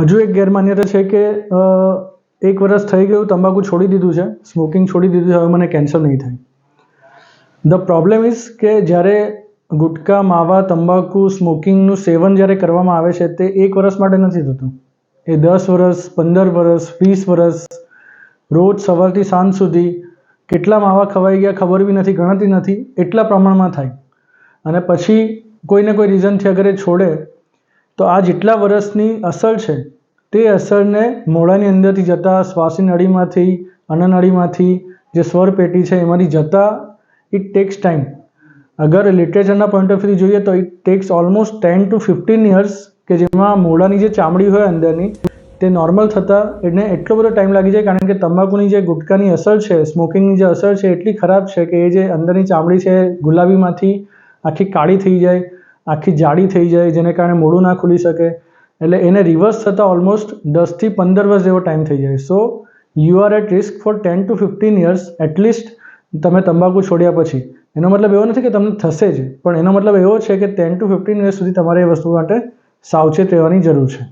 હજુ એક ગેરમાન્યતા છે કે 1 વર્ષ થઈ ગયું, તંબાકુ છોડી દીધું છે, સ્મોકિંગ છોડી દીધું છે, હવે મને કેન્સર નહીં થાય. ધ પ્રોબ્લેમ ઇઝ કે જ્યારે ગુટકા, માવા, તંબાકુ, સ્મોકિંગનું સેવન જ્યારે કરવામાં આવે છે તે 1 વર્ષ માટે નથી થતું. એ 10 વર્ષ, 15 વર્ષ, 20 વર્ષ, રોજ સવારથી સાંજ સુધી કેટલા માવા ખવાઈ ગયા ખબર બી નથી, ગણતરી નથી, એટલા પ્રમાણમાં થાય. અને પછી કોઈને કોઈ રીઝનથી અગર એ છોડે તો આ જેટલા વર્ષની અસર છે તે અસરને મોઢાની અંદરથી જતાં, શ્વાસની નળીમાંથી, અન્નનળીમાંથી, જે સ્વર પેટી છે એમાંથી જતાં ઇટ ટેક્સ ટાઈમ. અગર લિટરેચરના પોઈન્ટ ઓફ વ્યૂથી જોઈએ તો it tax almost 10 to 15 years, કે જેમાં મોઢાની જે ચામડી હોય અંદરની તે નોર્મલ થતાં એને એટલો બધો ટાઈમ લાગી જાય, કારણ કે તંબાકુની જે ગુટકાની અસર છે, સ્મોકિંગની જે અસર છે એટલી ખરાબ છે કે એ જે અંદરની ચામડી છે ગુલાબીમાંથી આખી કાળી થઈ જાય, આખી જાડી થઈ જાય, જેને કારણે મોઢું ના ખુલી શકે. એટલે એને રિવર્સ થતાં ઓલમોસ્ટ 10 થી 15 વર્ષ જેવો ટાઈમ થઈ જાય. So you are at risk for 10 to 15 years at least તમે તંબાકુ છોડ્યા પછી. એનો મતલબ એવો નથી કે તમને થશે જ, પણ એનો મતલબ એવો છે કે 10 to 15 years સુધી તમારે એ વસ્તુ માટે સાવચેત રહેવાની જરૂર છે.